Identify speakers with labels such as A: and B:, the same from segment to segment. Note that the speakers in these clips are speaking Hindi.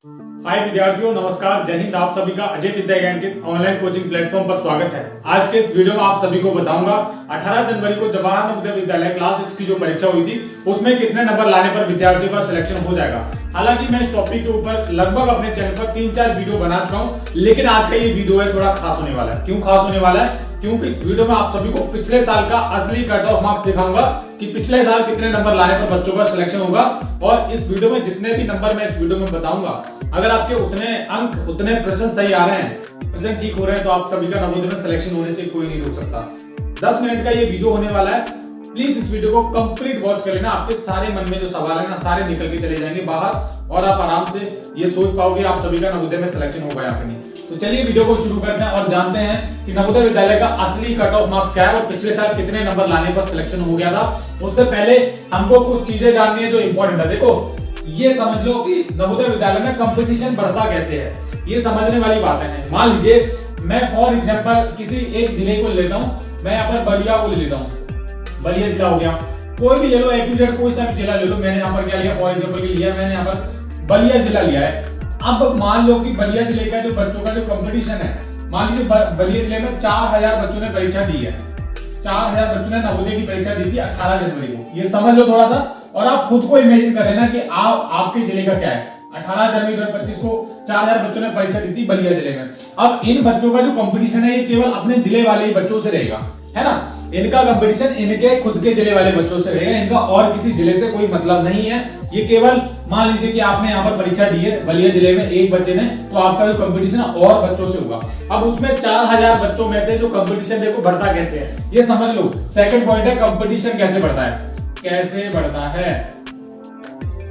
A: हाय विद्यार्थियों, नमस्कार, जय हिंद। आप सभी का अजय विद्या ज्ञान के ऑनलाइन कोचिंग प्लेटफॉर्म पर स्वागत है। आज के इस वीडियो में आप सभी को बताऊंगा 18 जनवरी को जवाहर नवोदय विद्यालय क्लास 6 की जो परीक्षा हुई थी उसमें कितने नंबर लाने पर विद्यार्थियों का सिलेक्शन हो जाएगा। हालांकि मैं इस टॉपिक के ऊपर लगभग अपने चैनल पर 3-4 वीडियो बना चुका हूं, लेकिन आज का ये वीडियो है थोड़ा खास होने वाला है। क्यों खास होने वाला है? क्योंकि इस वीडियो में आप सभी को पिछले साल का असली कट ऑफ मार्क्स दिखाऊंगा कि पिछले साल कितने नंबर लाने पर बच्चों का सिलेक्शन होगा। और इस वीडियो में जितने भी नंबर मैं इस वीडियो में बताऊंगा, अगर आपके उतने अंक उतने प्रश्न सही आ रहे हैं, प्रश्न ठीक हो रहे हैं, तो आप सभी का नवोदय में सिलेक्शन होने से कोई नहीं रोक सकता। 10 मिनट का ये वीडियो होने वाला है। प्लीज इस वीडियो को कंप्लीट वॉच कर लेना। आपके सारे मन में जो सवाल है ना, सारे निकल के चले जाएंगे बाहर और आप आराम से ये सोच पाओगे आप सभी का नवोदय में सिलेक्शन होगा या फिर नहीं। तो चलिए वीडियो को शुरू करते हैं और जानते हैं कि नवोदय विद्यालय का असली कट ऑफ मार्क्स क्या है और पिछले साल कितने नंबर लाने पर सिलेक्शन हो गया था। उससे पहले हमको कुछ चीजें जाननी है जो इंपॉर्टेंट है। देखो, ये समझ लो कि नवोदय विद्यालय में कंपटीशन बढ़ता कैसे है, ये समझने वाली बातें हैं। मान लीजिए मैं फॉर एग्जांपल किसी एक जिले को लेता हूं, मैं यहाँ पर बलिया को ले लेता हूं। बलिया जिला हो गया, कोई भी ले लो, A to Z कोई सा भी जिला ले लो। मैंने यहाँ पर क्या लिया, फॉर एग्जांपल के लिया मैंने यहाँ पर बलिया जिला लिया है। अब मान लो कि बलिया जिले का जो बच्चों का जो कंपटीशन है, मान लीजिए बलिया जिले में 4000 बच्चों ने परीक्षा दी है। 4000 बच्चों ने नवोदय की परीक्षा दी थी 18 जनवरी को। ये समझ लो थोड़ा सा, और आप खुद को इमेजिन करें ना कि आपके जिले का क्या है। 18 जनवरी 2025 को 4000 बच्चों ने परीक्षा दी थी बलिया जिले में। अब इन बच्चों का जो कंपटीशन है ये केवल अपने जिले वाले ही बच्चों से रहेगा, है ना। इनका कंपटीशन इनके खुद के जिले वाले बच्चों से रहेगा, इनका और किसी जिले से कोई मतलब नहीं है। ये केवल मान लीजिए कि आपने यहाँ पर परीक्षा दी है बलिया जिले में एक बच्चे ने, तो आपका जो कंपटीशन और बच्चों से होगा। अब उसमें 4000 बच्चों में से जो कंपटीशन देखो बढ़ता कैसे है, ये समझ लो। सेकंड पॉइंट है कंपटीशन कैसे बढ़ता है। कैसे बढ़ता है,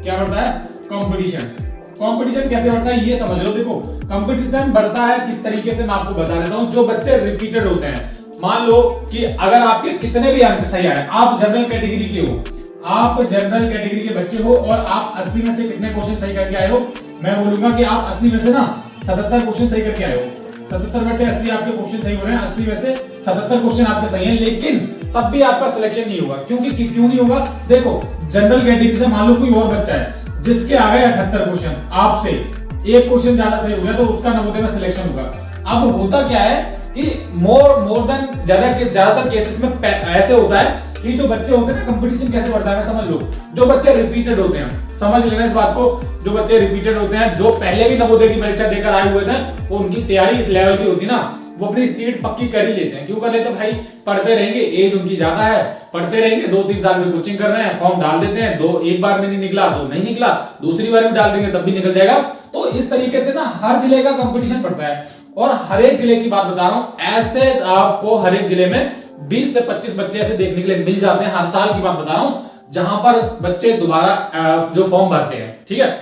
A: क्या बढ़ता है? कंपटीशन। कंपटीशन कैसे बढ़ता है ये समझ लो। देखो, कंपटीशन बढ़ता है किस तरीके से मैं आपको बता देता हूं। जो बच्चे रिपीटेड होते हैं, मान लो कि अगर आपके कितने भी अंक सही आ रहे हैं, आप जनरल कैटेगरी के हो, आप जनरल कैटेगरी के बच्चे हो और आप 80 में से कितने क्वेश्चन सही करके आए हो, मैं बोलूंगा कि आप 80 में से ना 77 क्वेश्चन सही करके आए हो। 77/80 आपके क्वेश्चन सही हो रहे हैं, 80 में से 77 क्वेश्चन आपके सही हैं, लेकिन तब भी आपका सिलेक्शन नहीं होगा। क्यों नहीं होगा? देखो, जनरल कैटेगरी से मान लो कोई और बच्चा है जिसके आ गए 78 क्वेश्चन, आपसे एक क्वेश्चन ज्यादा सही हो गया, तो उसका नवोदय में सिलेक्शन होगा। अब होता क्या है कि मोर देन ज्यादातर केसेस में ऐसे होता है कि जो बच्चे होते हैं ना, कंपटीशन कैसे बढ़ता है समझ लो। जो बच्चे रिपीटेड होते हैं, समझ लेना इस बात को, जो बच्चे रिपीटेड होते हैं, जो पहले भी नवोदय की परीक्षा देकर आए हुए थे, वो उनकी तैयारी इस लेवल की होती ना, वो अपनी सीट पक्की कर ही लेते हैं। क्यों कर लेते हैं भाई? पढ़ते रहेंगे, एज उनकी ज्यादा है, पढ़ते रहेंगे, 2-3 साल से कोचिंग कर रहे हैं, फॉर्म डाल देते हैं, एक बार में नहीं निकला तो नहीं निकला, दूसरी बार भी डाल देंगे तब भी निकल जाएगा। तो इस तरीके से ना हर जिले का कंपटीशन पड़ता है। और हर एक जिले की बात बता रहा हूं, ऐसे आपको हर एक जिले में 20 से 25 बच्चे ऐसे देखने के लिए मिल जाते हैं। हर साल की बात बता रहा हूं, जहां पर बच्चे दोबारा जो फॉर्म भरते हैं, ठीक है।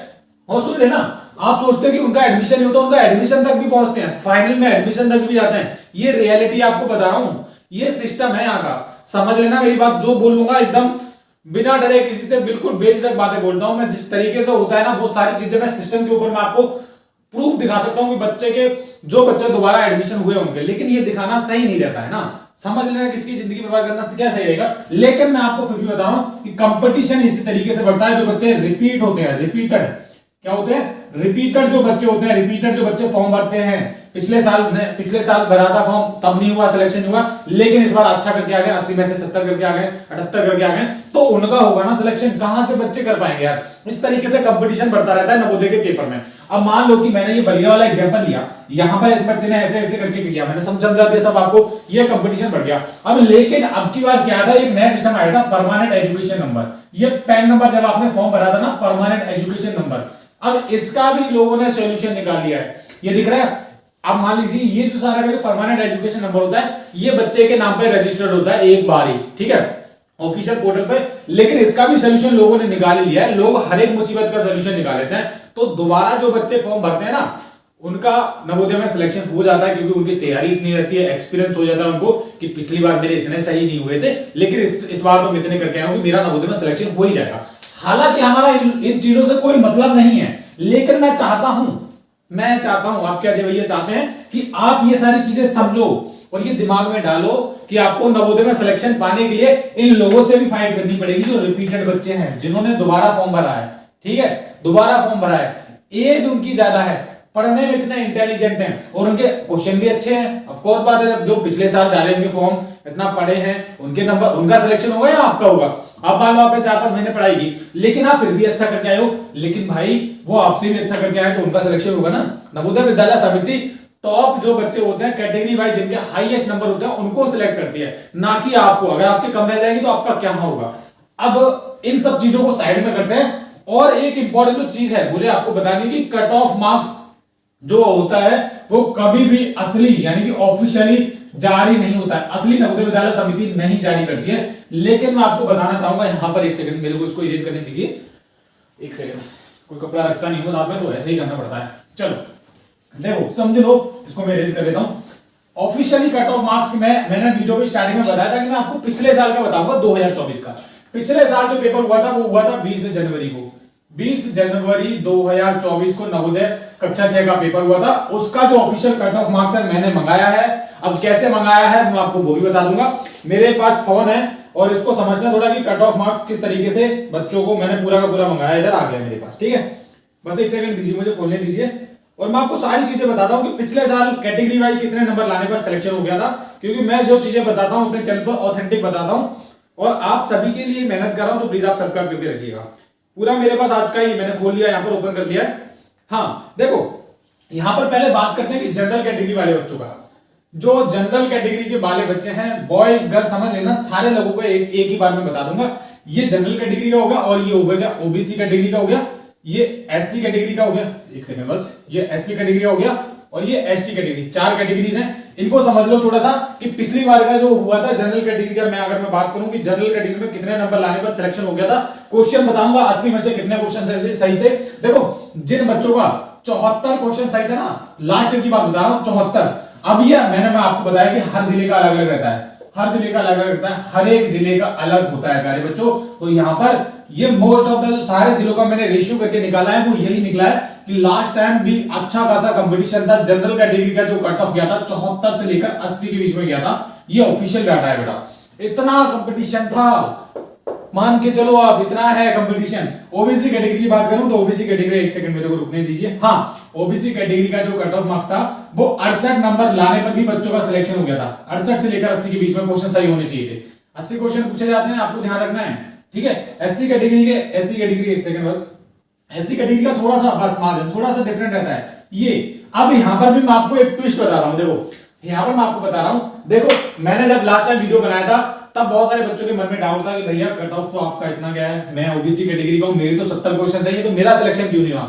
A: और सुन लेना, आप सोचते हो कि उनका एडमिशन नहीं होता, उनका एडमिशन तक भी पहुंचते हैं, फाइनल में एडमिशन तक भी जाते हैं। ये रियलिटी आपको बता रहा हूं, ये सिस्टम है यहाँ का। समझ लेना मेरी बात, जो बोलूंगा एकदम बिना डरे किसी से, बिल्कुल बेझिझक बातें बोलता हूं मैं। जिस तरीके से होता है ना, वो सारी चीजें मैं सिस्टम के ऊपर मैं आपको प्रूफ दिखा सकता हूं कि जो बच्चे दोबारा एडमिशन हुए उनके, लेकिन ये दिखाना सही नहीं रहता है ना। समझ लेना, किसकी जिंदगी बर्बाद करना से क्या सही रहेगा। लेकिन मैं आपको फिर भी बता रहा हूं कि कंपटीशन इसी तरीके से बढ़ता है। जो बच्चे रिपीट होते हैं, रिपीटेड क्या होते हैं? रिपीटेड जो बच्चे होते हैं, रिपीटेड जो बच्चे फॉर्म भरते हैं, पिछले साल भरा था फॉर्म, तब नहीं हुआ, सिलेक्शन हुआ, लेकिन इस बार अच्छा करके आ गए, 80 में से 70 करके आ गए, 78 करके आ गए, तो उनका होगा ना सिलेक्शन। कहां से बच्चे कर पाएंगे यार? इस तरीके से कंपटीशन बढ़ता रहता है नवोदय के पेपर में। अब मान लो कि मैंने ये बलिया वाला एग्जांपल लिया, यहां पर इस बच्चे ने ऐसे ऐसे करके किया, मैंने समझा दिया सब आपको, ये कंपटीशन बढ़ गया। अब लेकिन अब की बार क्या था, एक नया सिस्टम आया था, परमानेंट एजुकेशन नंबर। ये पैन नंबर जब आपने फॉर्म भरा था ना, परमानेंट एजुकेशन नंबर, अब इसका भी लोगों ने सॉल्यूशन निकाल लिया है। ये दिख रहा है। अब मान लीजिए ये जो सारा परमानेंट एजुकेशन नंबर होता है, ये बच्चे के नाम पे रजिस्टर्ड होता है एक बार ही, ठीक है, ऑफिशियल पोर्टल पे। लेकिन इसका भी सोल्यूशन लोगों ने निकाल ही लिया है। लोग हर एक मुसीबत का सोल्यूशन निकाल लेते हैं। तो दोबारा जो बच्चे फॉर्म भरते हैं ना, उनका नवोदय में सिलेक्शन हो जाता है, क्योंकि उनकी तैयारी इतनी रहती है, एक्सपीरियंस हो जाता है उनको कि पिछली बार मेरे इतने सही नहीं हुए थे, लेकिन इस बार तो मैं इतने करके आया हूं कि मेरा नवोदय में सिलेक्शन हो ही जाएगा। हालांकि हमारा इन चीजों से कोई मतलब नहीं है, लेकिन मैं चाहता हूं, आप क्या भैया चाहते हैं कि आप ये सारी चीजें समझो और ये दिमाग में डालो कि आपको नवोदय में सिलेक्शन पाने के लिए इन लोगों से भी फाइट करनी पड़ेगी, जो रिपीटेड बच्चे हैं, जिन्होंने दोबारा फॉर्म भरा है, ठीक है, दोबारा फॉर्म भरा है। एज उनकी ज्यादा है, पढ़ने में इतने इंटेलिजेंट हैं और उनके क्वेश्चन भी अच्छे हैं। ऑफ कोर्स बात है, जो पिछले साल डाले होंगे फॉर्म, इतना पढ़े हैं, उनके नंबर, उनका सिलेक्शन होगा या आपका होगा। आप मान लो आपने 4-5 महीने पढ़ाई की, लेकिन आप फिर भी अच्छा करके आए हो, लेकिन भाई वो आपसे भी अच्छा करके आए तो उनका सिलेक्शन होगा ना। नवोदय विद्यालय समिति टॉप जो बच्चे होते हैं कैटेगरी वाइज, जिनके हाईएस्ट नंबर होते हैं, उनको सिलेक्ट करती है, ना कि आपको। अगर आपके कम रह जाएंगे तो आपका क्या होगा। अब इन सब चीजों को साइड में करते हैं, और एक इंपॉर्टेंट जो चीज है मुझे आपको बतानी कि कट ऑफ मार्क्स जो होता है वो कभी भी असली यानी कि ऑफिशियली जारी नहीं होता है। असली नवोदय विद्यालय समिति नहीं जारी करती है। लेकिन मैं आपको बताना चाहूंगा, यहां पर एक सेकंड मेरे को इसको इरेज करने दीजिए, एक सेकंड। कोई कपड़ा रखता नहीं हो साथ में तो ऐसे ही करना पड़ता है। चलो देखो समझ लो, इसको मैं इरेज कर देता हूं। ऑफिशियली कट ऑफ मार्क्स मैंने वीडियो की स्टार्टिंग में बताया था कि मैं आपको पिछले साल का बताऊंगा, 2024 का। पिछले साल जो पेपर हुआ था वो हुआ था 20 जनवरी को। 20 जनवरी 2024 को नवोदय कक्षा 6 का पेपर हुआ था। उसका जो ऑफिशियल कट ऑफ मार्क्स है मैंने मंगाया है। अब कैसे मंगाया है मैं आपको वो भी बता दूंगा। मेरे पास फोन है और इसको समझना थोड़ा कि कट ऑफ मार्क्स किस तरीके से बच्चों को मैंने पूरा का पूरा मंगाया, इधर आ गया मेरे पास। ठीक है, बस एक सेकंड दीजिए, मुझे खोलने दीजिए और मैं आपको सारी चीजें बताता हूं कि पिछले साल कैटेगरी वाइज कितने नंबर लाने पर सिलेक्शन हो गया था। क्योंकि मैं जो चीजें बताता हूं अपने चैनल पर ऑथेंटिक बताता हूं और आप सभी के लिए मेहनत कर रहा हूं, तो प्लीज आप सब्सक्राइब करके रखिएगा। पूरा मेरे पास आज का ही मैंने खोल लिया, यहां पर ओपन कर लिया है। हाँ देखो, यहां पर पहले बात करते हैं कि जनरल कैटेगरी वाले बच्चों का। जो जनरल कैटेगरी के वाले बच्चे हैं, बॉयज गर्ल समझ लेना, सारे लोगों को एक ही बार में बता दूंगा। ये जनरल कैटेगरी का हो गया और ये हो गया ओबीसी कैटेगरी का हो गया, ये एससी कैटेगरी का हो गया, एक सेकंड बस, ये एससी कैटेगरी का हो गया और ये एसटी कैटेगरी। 4 कैटेगरीज हैं। इनको समझ लो थोड़ा सा कि पिछली बार का जो हुआ था जनरल कैटेगरी का, मैं अगर मैं बात करूं कि जनरल कैटेगरी में कितने नंबर लाने पर सिलेक्शन हो गया था, क्वेश्चन बताऊंगा 80 में से कितने क्वेश्चन सही थे। देखो जिन बच्चों का 74 क्वेश्चन सही थे ना, लास्ट ईयर की बात बता रहा हूं 74। अब ये मैं आपको बताया कि हर जिले का अलग अलग रहता है, हर जिले का अलग अलग रहता है, हर एक जिले का अलग होता है प्यारे बच्चों। तो यहाँ पर ये मोस्ट ऑफ द जो सारे जिलों का मैंने रेशियो करके निकाला है वो यही निकला है कि लास्ट टाइम भी अच्छा खासा कंपटीशन था। जनरल कैटेगरी का जो कट ऑफ गया था 74 से लेकर 80 के बीच में गया था। ये ऑफिशियल डाटा है बेटा, इतना कंपटीशन था, मान के चलो आप, इतना है कंपटीशन। ओबीसी कैटेगरी की बात करूं तो ओबीसी कैटेगरी, एक सेकंड मेरे को रुकने दीजिए। हाँ, ओबीसी कैटेगरी का जो कट ऑफ मार्क्स था वो 68 नंबर लाने पर भी बच्चों का सिलेक्शन हो गया था। 68 से लेकर 80 के बीच में क्वेश्चन सही होने चाहिए थे। 80 क्वेश्चन पूछे जाते हैं, आपको ध्यान रखना है। ठीक है, एससी कैटेगरी एक सेकंड बस, एससी कैटेगरी का थोड़ा सा बस मार्जिन थोड़ा सा डिफरेंट रहता है ये। अब यहां पर भी मैं आपको एक ट्विस्ट बता रहा हूं। देखो यहां पर मैं आपको बता रहा हूं, देखो मैंने जब लास्ट टाइम वीडियो बनाया था तब बहुत सारे बच्चों के मन में डाउट था कि भैया कट ऑफ तो आपका इतना गया है, मैं ओबीसी कैटेगरी का हूं, मेरी तो 70 क्वेश्चन चाहिए, तो मेरा सिलेक्शन क्यों नहीं हुआ।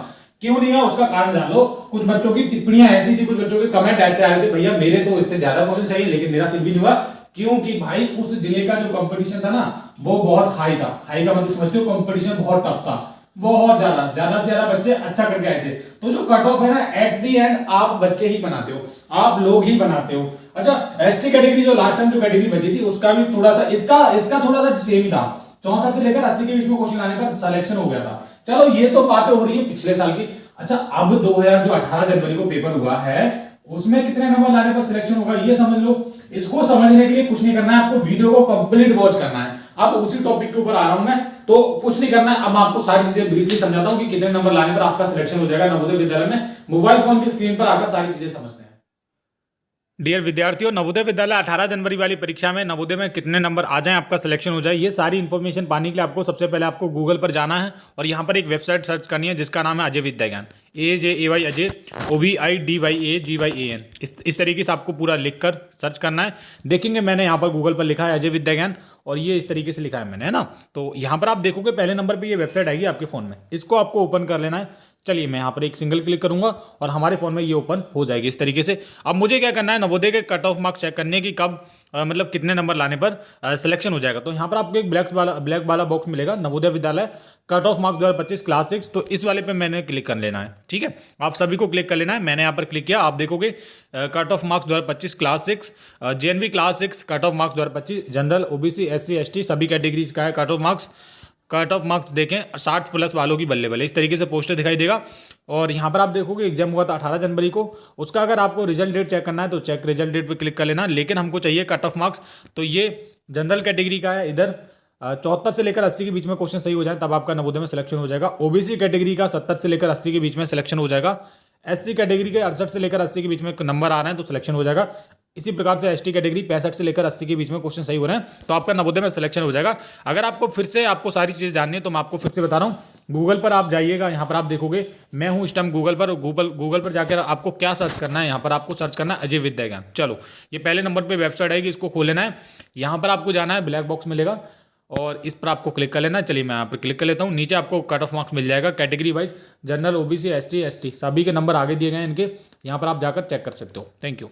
A: क्यों नहीं हुआ उसका कारण जान लो। कुछ बच्चों की टिप्पणियां ऐसी थी, कुछ बच्चों के कमेंट ऐसे आ रहे थे, भैया मेरे तो इससे ज्यादा क्वेश्चन चाहिए लेकिन मेरा फिर भी नहीं हुआ। क्योंकि भाई उस जिले का जो कंपटीशन था ना वो बहुत हाई था। हाई का मतलब समझते हो, कंपटीशन बहुत टफ था, बहुत ज्यादा से ज्यादा बच्चे अच्छा करके आए थे। तो जो कट ऑफ है ना, एट दी एंड आप बच्चे ही बनाते हो, आप लोग ही बनाते हो। अच्छा, एसटी कैटेगरी जो लास्ट टाइम जो कैटेगरी बची थी उसका भी थोड़ा सा इसका थोड़ा सा सेम ही था। 64 से लेकर 80 के बीच में क्वेश्चन आने पर सिलेक्शन हो गया था। चलो ये तो बातें हो रही है पिछले साल की। अच्छा, अब 2018 जनवरी को पेपर हुआ है, उसमें कितने नंबर लाने पर सिलेक्शन होगा ये समझ लो। इसको समझने के लिए कुछ नहीं करना है, आपको वीडियो को कंप्लीट वॉच करना है। अब उसी टॉपिक के ऊपर आ रहा हूं मैं, तो कुछ नहीं करना है। अब मैं आपको सारी चीजें ब्रीफली समझाता हूं कि कितने नंबर लाने पर आपका सिलेक्शन हो जाएगा नवोदय विद्यालय में। मोबाइल फोन की स्क्रीन पर आकर सारी चीजें समझते हैं। डियर विद्यार्थियों, नवोदय विद्यालय 18 जनवरी वाली परीक्षा में नवोदय में कितने नंबर आ जाएं, आपका सिलेक्शन हो जाए, ये सारी इन्फॉर्मेशन पाने के लिए आपको सबसे पहले आपको गूगल पर जाना है और यहाँ पर एक वेबसाइट सर्च करनी है जिसका नाम है अजय विद्या ज्ञान, AJAY अजय OVIDYAGYAN। इस तरीके से आपको पूरा लिख कर सर्च करना है। देखेंगे मैंने यहाँ पर गूगल पर लिखा है अजय विद्या ज्ञान और ये इस तरीके से लिखा है मैंने, है ना। तो यहाँ पर आप देखोगे पहले नंबर पर ये वेबसाइट आएगी आपके फोन में, इसको आपको ओपन कर लेना है। चलिए मैं यहाँ पर एक सिंगल क्लिक करूंगा और हमारे फोन में ये ओपन हो जाएगी इस तरीके से। अब मुझे क्या करना है, नवोदय के कट ऑफ मार्क्स चेक करने की कब मतलब कितने नंबर लाने पर सिलेक्शन हो जाएगा। तो यहाँ पर आपको एक ब्लैक वाला बॉक्स मिलेगा, Navodaya Vidyalaya cut off marks 2025 class 6। तो इस वाले पे मैंने क्लिक कर लेना है। ठीक है, आप सभी को क्लिक कर लेना है। मैंने यहाँ पर क्लिक किया, आप देखोगे cut off marks 2025 class 6, JNV class 6 cut off marks 2025, general OBC SC ST सभी कैटेगरीज का है कट ऑफ मार्क्स देखें 60 प्लस वालों की बल्ले बल्ले, इस तरीके से पोस्टर दिखाई देगा। और यहाँ पर आप देखोगे एग्जाम हुआ था 18 जनवरी को, उसका अगर आपको रिजल्ट डेट चेक करना है तो चेक रिजल्ट डेट पे क्लिक कर लेना। लेकिन हमको चाहिए कट ऑफ मार्क्स, तो ये जनरल कैटेगरी का है इधर 74 से लेकर 80 के बीच में क्वेश्चन सही हो जाए तब आपका नवोदय में सिलेक्शन हो जाएगा। ओबीसी कैटेगरी का 70 से लेकर 80 के बीच में सिलेक्शन हो जाएगा। एससी कैटेगरी के 68 से लेकर 80 के बीच में नंबर आ रहे हैं तो सिलेक्शन हो जाएगा। इसी प्रकार से एसटी कैटेगरी 65 से लेकर 80 के बीच में क्वेश्चन सही हो रहे हैं तो आपका नवोदय में सिलेक्शन हो जाएगा। अगर आपको फिर से आपको सारी चीज़ जाननी है तो मैं आपको फिर से बता रहा हूँ, गूगल पर आप जाइएगा, यहाँ पर आप देखोगे मैं हूँ इस टाइम गूगल पर जाकर आपको क्या सर्च करना है, यहाँ पर आपको सर्च करना है अजय विद्या ज्ञान। चलो ये पहले नंबर पर वेबसाइट आएगी, इसको खोल लेना है। यहाँ पर आपको जाना है, ब्लैक बॉक्स मिलेगा और इस पर आपको क्लिक कर लेना है। चलिए मैं यहाँ पर क्लिक कर लेता हूँ। नीचे आपको कट ऑफ मार्क्स मिल जाएगा category wise, general, OBC, ST सभी के नंबर आगे दिए गए हैं इनके, यहाँ पर आप जाकर चेक कर सकते हो। Thank you.